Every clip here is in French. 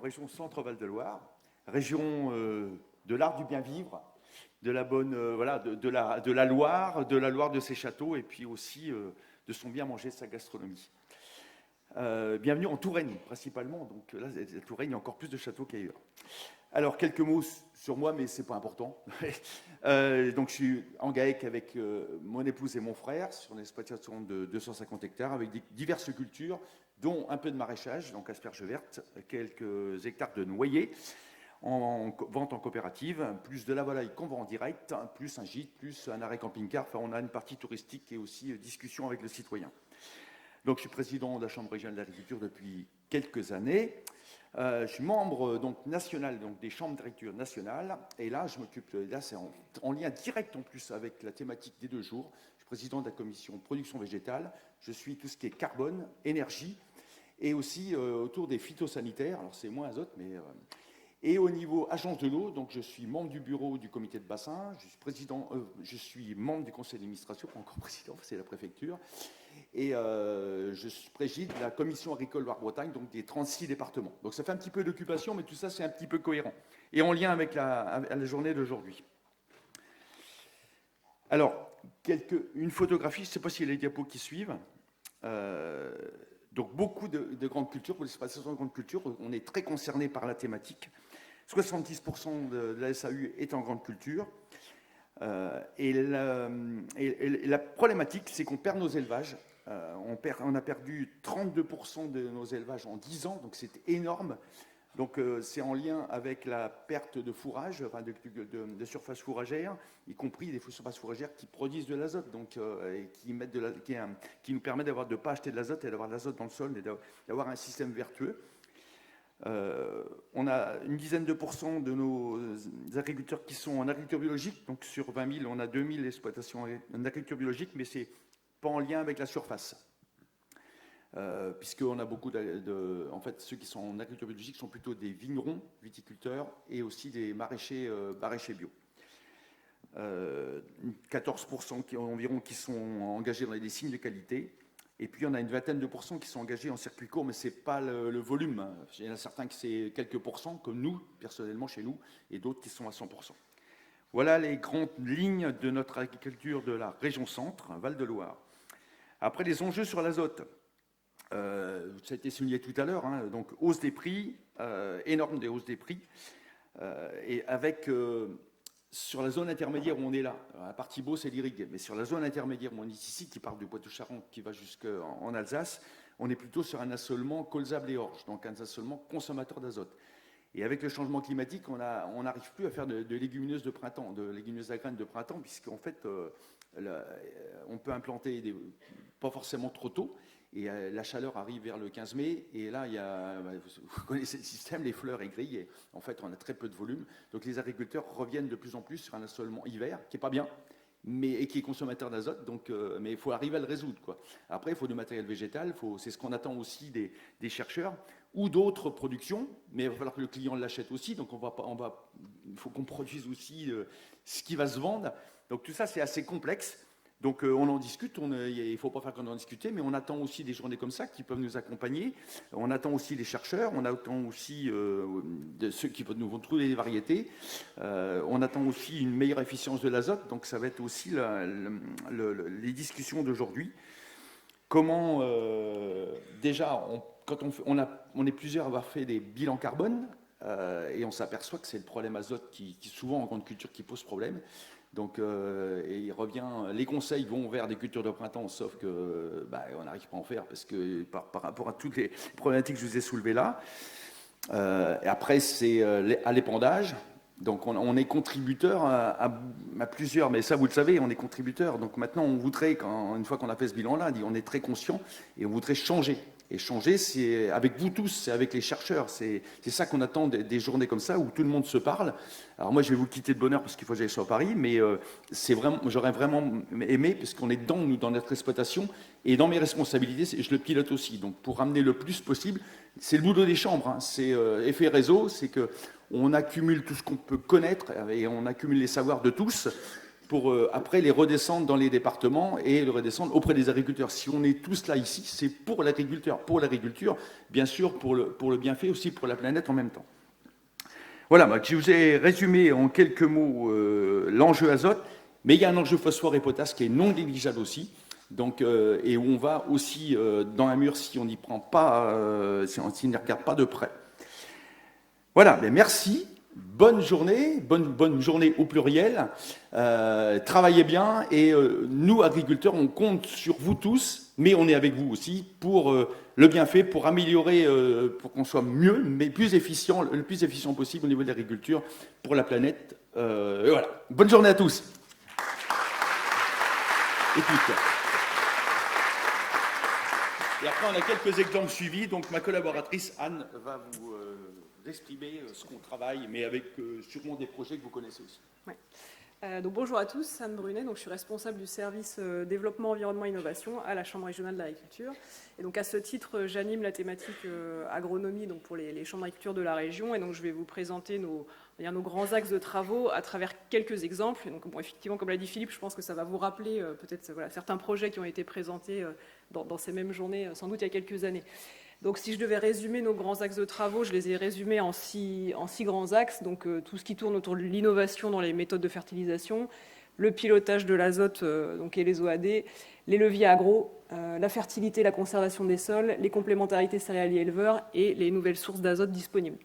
région Centre-Val de Loire, région de l'art du bien vivre, de la bonne, voilà, de la Loire, de ses châteaux, et puis aussi de son bien manger, de sa gastronomie. Bienvenue en Touraine, principalement. Donc là, la Touraine, il y a encore plus de châteaux qu'ailleurs. Alors, quelques mots sur moi, mais ce n'est pas important. Donc, je suis en GAEC avec mon épouse et mon frère sur une exploitation de 250 hectares avec diverses cultures, dont un peu de maraîchage, donc asperges vertes, quelques hectares de noyers, en vente en coopérative, plus de la volaille qu'on vend en direct, plus un gîte, plus un arrêt camping-car. Enfin, on a une partie touristique et aussi discussion avec le citoyen. Donc, je suis président de la Chambre régionale d'agriculture depuis quelques années. Je suis membre donc, national donc, des chambres d'agriculture nationales. Et là, je m'occupe, là, c'est en lien direct en plus avec la thématique des 2 jours. Je suis président de la commission production végétale. Je suis tout ce qui est carbone, énergie, et aussi autour des phytosanitaires. Alors, c'est moins azote, mais... Et au niveau agence de l'eau, donc je suis membre du bureau du comité de bassin, je suis membre du conseil d'administration, pas encore président, c'est la préfecture, et je préside la commission agricole Loire-Bretagne, donc des 36 départements. Donc ça fait un petit peu d'occupation, mais tout ça c'est un petit peu cohérent, et en lien avec la journée d'aujourd'hui. Alors, une photographie, je ne sais pas s'il y a les diapos qui suivent. Donc beaucoup de grandes cultures, pour l'exploitation de grandes cultures, on est très concerné par la thématique. 70% de la SAU est en grande culture. Et la problématique, c'est qu'on perd nos élevages. On a perdu 32% de nos élevages en 10 ans, donc c'est énorme. Donc c'est en lien avec la perte de fourrage, enfin de surface fourragère, y compris des surfaces fourragères qui produisent de l'azote, donc et qui nous permettent de ne pas acheter de l'azote et d'avoir de l'azote dans le sol et d'avoir un système vertueux. On a une dizaine de pourcents de nos agriculteurs qui sont en agriculture biologique, donc sur 20 000, on a 2 000 exploitations en agriculture biologique, mais c'est pas en lien avec la surface. Puisqu'on a beaucoup en fait, ceux qui sont en agriculture biologique sont plutôt des vignerons, viticulteurs, et aussi des maraîchers bio. 14% environ qui sont engagés dans les signes de qualité, et puis on a une vingtaine de pourcents qui sont engagés en circuit court, mais ce n'est pas le volume. Il y en a certains qui c'est quelques pourcents, comme nous, personnellement chez nous, et d'autres qui sont à 100%. Voilà les grandes lignes de notre agriculture de la région centre, Val-de-Loire. Après, les enjeux sur l'azote. Ça a été souligné tout à l'heure, hein, donc hausse des prix, énorme des hausses des prix, et avec sur la zone intermédiaire où on est là, à partie Beau, c'est l'Irigue, mais sur la zone intermédiaire où on est ici, qui part du Poitou-Charentes, qui va jusqu'en Alsace, on est plutôt sur un assolement colza-blé-orge, donc un assolement consommateur d'azote. Et avec le changement climatique, on n'arrive plus à faire de légumineuses de printemps, de légumineuses à graines de printemps, puisqu'en fait, on peut implanter pas forcément trop tôt, et la chaleur arrive vers le 15 mai, et là, vous connaissez le système, les fleurs grillent, et en fait, on a très peu de volume. Donc les agriculteurs reviennent de plus en plus sur un assolement hiver, qui n'est pas bien, et qui est consommateur d'azote, mais il faut arriver à le résoudre, quoi. Après, il faut du matériel végétal, c'est ce qu'on attend aussi des chercheurs, ou d'autres productions, mais il va falloir que le client l'achète aussi, donc il faut qu'on produise aussi ce qui va se vendre. Donc tout ça, c'est assez complexe. Donc on en discute, il ne faut pas faire qu'on en discute, mais on attend aussi des journées comme ça qui peuvent nous accompagner. On attend aussi les chercheurs, on attend aussi de ceux qui vont nous trouver des variétés. On attend aussi une meilleure efficience de l'azote, donc ça va être aussi les discussions d'aujourd'hui. Comment, déjà, quand on est plusieurs à avoir fait des bilans carbone, et on s'aperçoit que c'est le problème azote qui souvent en grande culture qui pose problème. Donc, et il revient, les conseils vont vers des cultures de printemps, sauf que on n'arrive pas à en faire parce que par rapport à toutes les problématiques que je vous ai soulevées là. Et après, c'est à l'épandage. Donc, on est contributeur à plusieurs, mais ça, vous le savez, on est contributeur. Donc, maintenant, on voudrait, une fois qu'on a fait ce bilan-là, on est très conscient et on voudrait changer. Et changer, c'est avec vous tous, c'est avec les chercheurs. C'est ça qu'on attend des journées comme ça, où tout le monde se parle. Alors moi, je vais vous quitter de bonne heure parce qu'il faut que j'aille sur Paris, mais j'aurais vraiment aimé, parce qu'on est dedans, nous, dans notre exploitation, et dans mes responsabilités, je le pilote aussi. Donc pour ramener le plus possible, c'est le boulot des chambres, hein, c'est effet réseau, c'est qu'on accumule tout ce qu'on peut connaître, et on accumule les savoirs de tous, pour après les redescendre dans les départements et le redescendre auprès des agriculteurs. Si on est tous là ici, c'est pour l'agriculture, bien sûr, pour le bienfait, aussi pour la planète en même temps. Voilà, je vous ai résumé en quelques mots l'enjeu azote, mais il y a un enjeu phosphore et potasse qui est non négligeable aussi. Donc, et où on va aussi dans un mur si on n'y prend pas, si on n'y regarde pas de près. Voilà, mais merci, bonne journée, bonne journée au pluriel. Travaillez bien et nous, agriculteurs, on compte sur vous tous, mais on est avec vous aussi pour le bienfait, pour améliorer, pour qu'on soit mieux, mais plus efficient, le plus efficient possible au niveau de l'agriculture pour la planète. Et voilà, bonne journée à tous. Et puis, et après, on a quelques exemples suivis. Donc, ma collaboratrice Anne va vous exprimer ce qu'on travaille, mais avec sûrement des projets que vous connaissez aussi. Ouais. Donc, bonjour à tous, Anne Brunet. Donc, je suis responsable du service développement, environnement, innovation à la Chambre régionale de l'agriculture. Et donc, à ce titre, j'anime la thématique agronomie donc pour les chambres d'agriculture de la région. Et donc, je vais vous présenter nos grands axes de travaux à travers quelques exemples. Et donc, bon, effectivement, comme l'a dit Philippe, je pense que ça va vous rappeler peut-être certains projets qui ont été présentés dans ces mêmes journées, sans doute il y a quelques années. Donc, si je devais résumer nos grands axes de travaux, je les ai résumés en six grands axes. Donc, tout ce qui tourne autour de l'innovation dans les méthodes de fertilisation, le pilotage de l'azote et les OAD, les leviers agro, la fertilité, la conservation des sols, les complémentarités céréaliers-éleveurs et les nouvelles sources d'azote disponibles.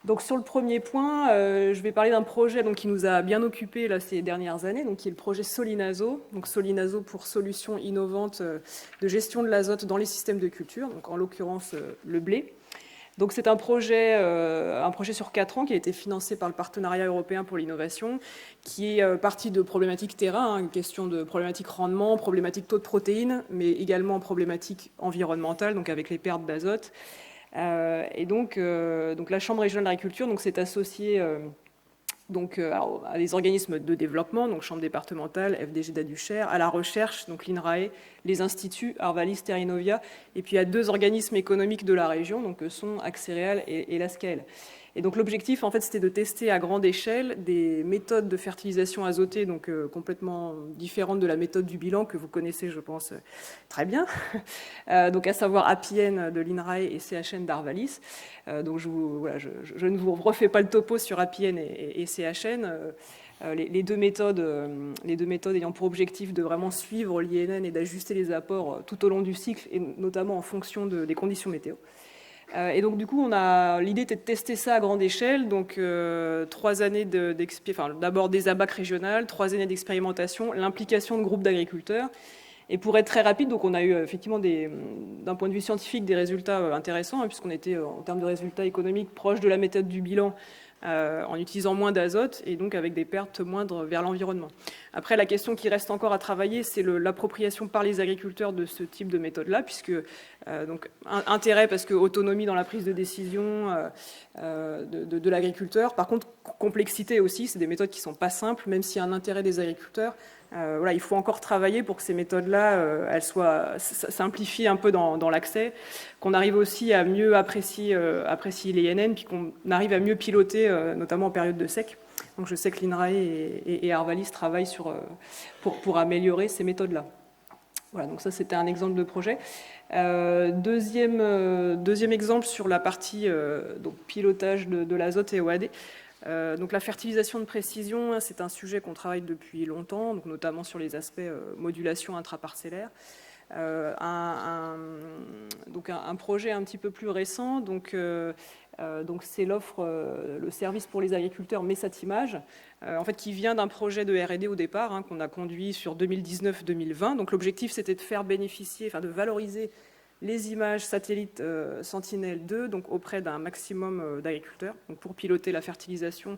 Donc, sur le premier point, je vais parler d'un projet qui nous a bien occupés ces dernières années, qui est le projet Solinazo. Donc, Solinazo pour solutions innovantes de gestion de l'azote dans les systèmes de culture, donc en l'occurrence le blé. Donc, c'est un projet sur 4 ans qui a été financé par le Partenariat européen pour l'innovation, qui est parti de problématiques terrain, une question de problématiques rendement, problématiques taux de protéines, mais également problématiques environnementales, donc avec les pertes d'azote. Et donc la Chambre régionale d'agriculture s'est associée à des organismes de développement, donc Chambre départementale, FDG d'Aduchère, à la recherche, donc l'INRAE, les instituts, Arvalis, Terrinovia, et puis à 2 organismes économiques de la région, donc sont Axéréal et l'ASCAEL. Et donc l'objectif, en fait, c'était de tester à grande échelle des méthodes de fertilisation azotée, donc complètement différentes de la méthode du bilan que vous connaissez, je pense, très bien. Donc à savoir APN de l'INRAE et CHN d'Arvalis. Donc je ne vous refais pas le topo sur APN et CHN. Les deux méthodes ayant pour objectif de vraiment suivre l'INN et d'ajuster les apports tout au long du cycle, et notamment en fonction des conditions météo. Et donc du coup, l'idée était de tester ça à grande échelle, donc 3 années d'abord des ABAC régionales, 3 années d'expérimentation, l'implication de groupes d'agriculteurs. Et pour être très rapide, donc on a eu effectivement d'un point de vue scientifique des résultats intéressants, puisqu'on était en termes de résultats économiques proches de la méthode du bilan, en utilisant moins d'azote et donc avec des pertes moindres vers l'environnement. Après, la question qui reste encore à travailler, c'est l'appropriation par les agriculteurs de ce type de méthode-là, puisque intérêt parce que autonomie dans la prise de décision de l'agriculteur. Par contre, complexité aussi, c'est des méthodes qui ne sont pas simples, même s'il y a un intérêt des agriculteurs. Il faut encore travailler pour que ces méthodes-là, elles soient simplifiées un peu dans l'accès, qu'on arrive aussi à mieux apprécier l'INN, puis qu'on arrive à mieux piloter, notamment en période de sec. Donc je sais que l'INRAE et Arvalis travaillent pour améliorer ces méthodes-là. Voilà, donc ça c'était un exemple de projet. Deuxième exemple sur la partie pilotage de l'azote et OAD. Donc la fertilisation de précision, c'est un sujet qu'on travaille depuis longtemps, donc notamment sur les aspects modulation intraparcellaire. Un projet un petit peu plus récent, donc c'est l'offre, le service pour les agriculteurs Messatimage, en fait qui vient d'un projet de R&D au départ, qu'on a conduit sur 2019-2020. Donc l'objectif c'était de faire bénéficier, de valoriser les images satellites Sentinelle-2 donc auprès d'un maximum d'agriculteurs pour piloter la fertilisation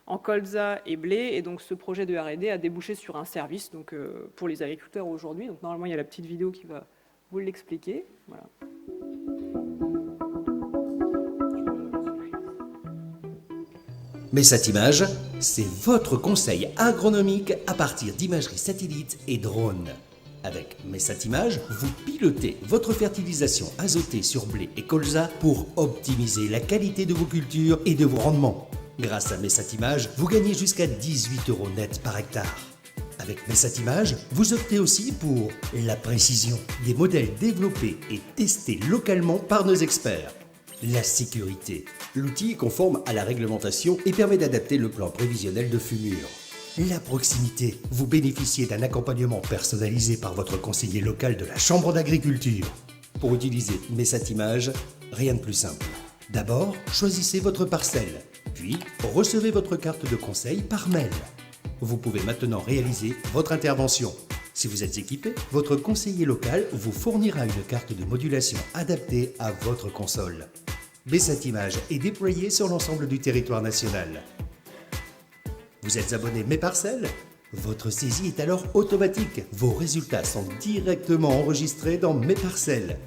en colza et blé. Et donc ce projet de R&D a débouché sur un service pour les agriculteurs aujourd'hui. Donc normalement il y a la petite vidéo qui va vous l'expliquer. Voilà. Messatimage, c'est votre conseil agronomique à partir d'imagerie satellite et drones. Avec Messatimage, vous pilotez votre fertilisation azotée sur blé et colza pour optimiser la qualité de vos cultures et de vos rendements. Grâce à Messatimage, vous gagnez jusqu'à 18 € net par hectare. Avec Messatimage, vous optez aussi pour la précision, des modèles développés et testés localement par nos experts. La sécurité. L'outil est conforme à la réglementation et permet d'adapter le plan prévisionnel de fumure. La proximité. Vous bénéficiez d'un accompagnement personnalisé par votre conseiller local de la Chambre d'agriculture. Pour utiliser Messatimage, rien de plus simple. D'abord, choisissez votre parcelle, puis recevez votre carte de conseil par mail. Vous pouvez maintenant réaliser votre intervention. Si vous êtes équipé, votre conseiller local vous fournira une carte de modulation adaptée à votre console. Messatimage est déployé sur l'ensemble du territoire national. Vous êtes abonné Mes Parcelles? Votre saisie est alors automatique. Vos résultats sont directement enregistrés dans Mes Parcelles.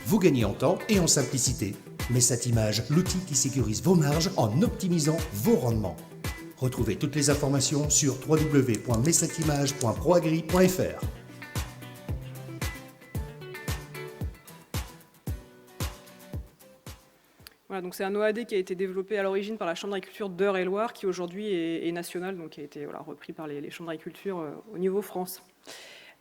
Vous gagnez en temps et en simplicité. Messatimage, l'outil qui sécurise vos marges en optimisant vos rendements. Retrouvez toutes les informations sur www.messatimage.proagri.fr. Voilà, donc c'est un OAD qui a été développé à l'origine par la Chambre d'agriculture d'Eure-et-Loir, qui aujourd'hui est national, donc qui a été repris par les chambres d'agriculture au niveau France.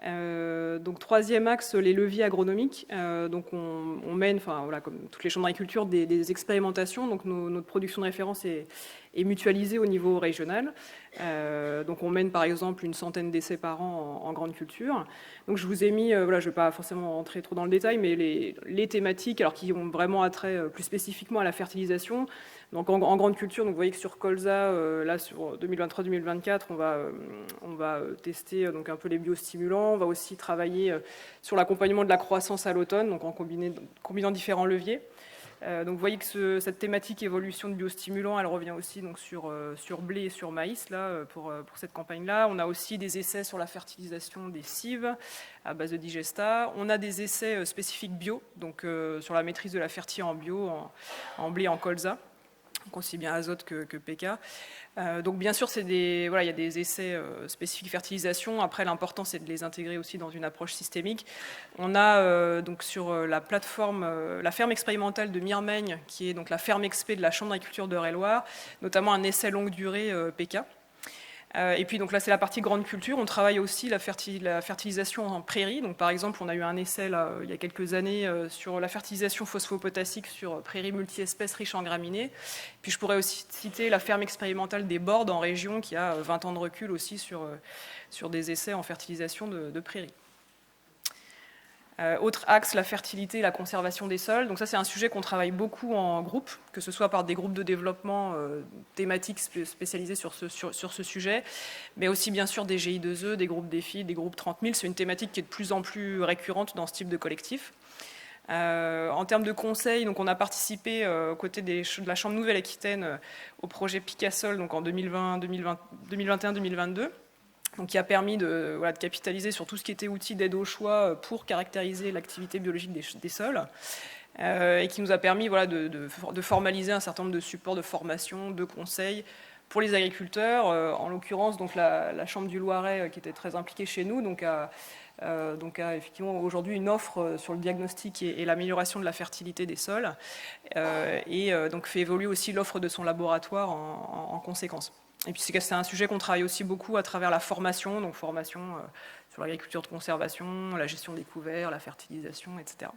Donc troisième axe, les leviers agronomiques. Donc on mène, comme toutes les chambres d'agriculture, des expérimentations. Donc notre production de référence est mutualisée au niveau régional. Donc on mène par exemple une centaine d'essais par an en grande culture. Donc je vous ai mis, je ne vais pas forcément rentrer trop dans le détail, mais les thématiques, alors qui ont vraiment attrait plus spécifiquement à la fertilisation. Donc en grande culture, donc vous voyez que sur colza, là sur 2023-2024, on va tester donc un peu les biostimulants. On va aussi travailler sur l'accompagnement de la croissance à l'automne, donc en combinant différents leviers. Donc vous voyez que cette thématique évolution de biostimulants, elle revient aussi donc sur blé et sur maïs là, pour cette campagne-là. On a aussi des essais sur la fertilisation des cives à base de digesta. On a des essais spécifiques bio, donc sur la maîtrise de la fertilité en bio, en blé, en colza. Donc aussi bien azote que PK. Donc bien sûr, il y a des essais spécifiques fertilisation. Après, l'important, c'est de les intégrer aussi dans une approche systémique. On a donc sur la plateforme, la ferme expérimentale de Mirmaigne, qui est donc la ferme expé de la Chambre d'agriculture d'Eure-et-Loir, notamment un essai longue durée PK. Et puis donc là c'est la partie grande culture, on travaille aussi la fertilisation en prairie. Donc par exemple on a eu un essai là, il y a quelques années sur la fertilisation phosphopotassique sur prairies multi-espèces riches en graminées. Puis je pourrais aussi citer la ferme expérimentale des Bordes en région qui a 20 ans de recul aussi sur des essais en fertilisation de prairies. Autre axe, la fertilité et la conservation des sols. Donc ça, c'est un sujet qu'on travaille beaucoup en groupe, que ce soit par des groupes de développement thématiques spécialisés sur ce sujet, mais aussi bien sûr des GI2E, des groupes défis, des groupes 30 000. C'est une thématique qui est de plus en plus récurrente dans ce type de collectif. En termes de conseils, donc on a participé aux côtés de la Chambre Nouvelle-Aquitaine au projet Picasol donc en 2021-2022. Donc, qui a permis de capitaliser sur tout ce qui était outils d'aide au choix pour caractériser l'activité biologique des sols et qui nous a permis de formaliser un certain nombre de supports de formation, de conseils pour les agriculteurs. En l'occurrence, donc, la Chambre du Loiret, qui était très impliquée chez nous, donc a effectivement aujourd'hui une offre sur le diagnostic et l'amélioration de la fertilité des sols et donc fait évoluer aussi l'offre de son laboratoire en conséquence. Et puis c'est un sujet qu'on travaille aussi beaucoup à travers la formation, donc formation sur l'agriculture de conservation, la gestion des couverts, la fertilisation, etc.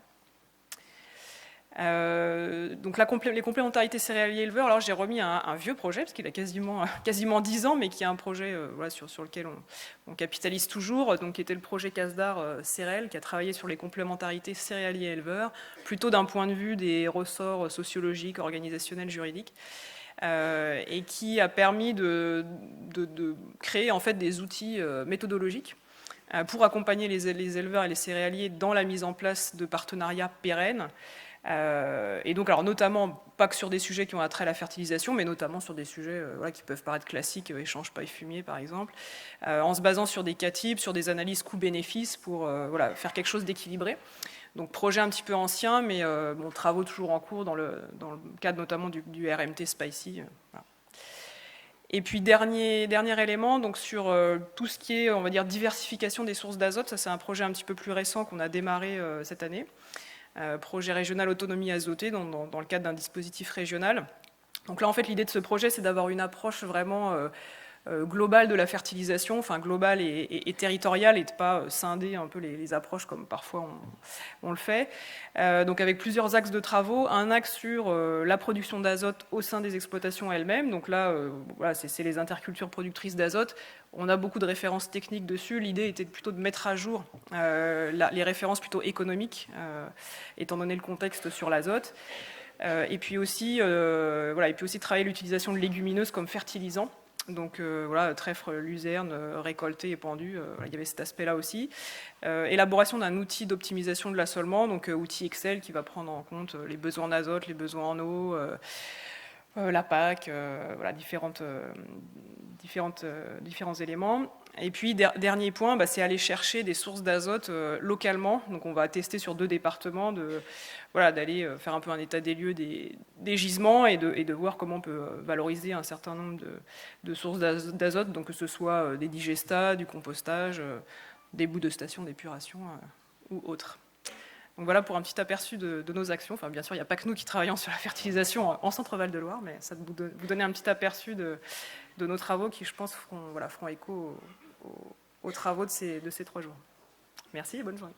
Donc les complémentarités céréaliers-éleveurs, alors j'ai remis un vieux projet, parce qu'il a quasiment 10 ans, mais qui est un projet sur lequel on capitalise toujours, donc qui était le projet Casdar Cérel, qui a travaillé sur les complémentarités céréaliers-éleveurs, plutôt d'un point de vue des ressorts sociologiques, organisationnels, juridiques. Et qui a permis de créer en fait des outils méthodologiques pour accompagner les éleveurs et les céréaliers dans la mise en place de partenariats pérennes. Et donc, alors notamment, pas que sur des sujets qui ont attrait à la fertilisation, mais notamment sur des sujets qui peuvent paraître classiques, échange paille-fumier par exemple, en se basant sur des cas types, sur des analyses coûts-bénéfices pour faire quelque chose d'équilibré. Donc projet un petit peu ancien, mais travaux toujours en cours dans le cadre notamment du RMT Spicy. Voilà. Et puis dernier élément, donc sur tout ce qui est, on va dire, diversification des sources d'azote. Ça, c'est un projet un petit peu plus récent qu'on a démarré cette année. Projet régional autonomie azotée dans le cadre d'un dispositif régional. Donc là, en fait, l'idée de ce projet, c'est d'avoir une approche vraiment globale de la fertilisation, enfin globale et territoriale, et de ne pas scinder un peu les approches comme parfois on le fait. Donc avec plusieurs axes de travaux, un axe sur la production d'azote au sein des exploitations elles-mêmes. Donc là, voilà, c'est les intercultures productrices d'azote. On a beaucoup de références techniques dessus. L'idée était plutôt de mettre à jour les références plutôt économiques, étant donné le contexte sur l'azote. Et puis aussi travailler l'utilisation de légumineuses comme fertilisants. Donc voilà, trèfle, luzerne, récolté et pendu, il y avait cet aspect-là aussi. Élaboration d'un outil d'optimisation de l'assolement, donc outil Excel qui va prendre en compte les besoins d'azote, les besoins en eau, la PAC, voilà, différents éléments. Et puis, dernier point, c'est aller chercher des sources d'azote localement. Donc, on va tester sur 2 départements, d'aller faire un peu un état des lieux des gisements et de voir comment on peut valoriser un certain nombre de sources d'azote, donc que ce soit des digestats, du compostage, des bouts de stations d'épuration ou autres. Donc voilà pour un petit aperçu de nos actions. Enfin, bien sûr, il n'y a pas que nous qui travaillons sur la fertilisation en Centre-Val de Loire, mais ça vous donner un petit aperçu de nos travaux qui, je pense, feront écho aux travaux de ces 3 jours. Merci et bonne journée.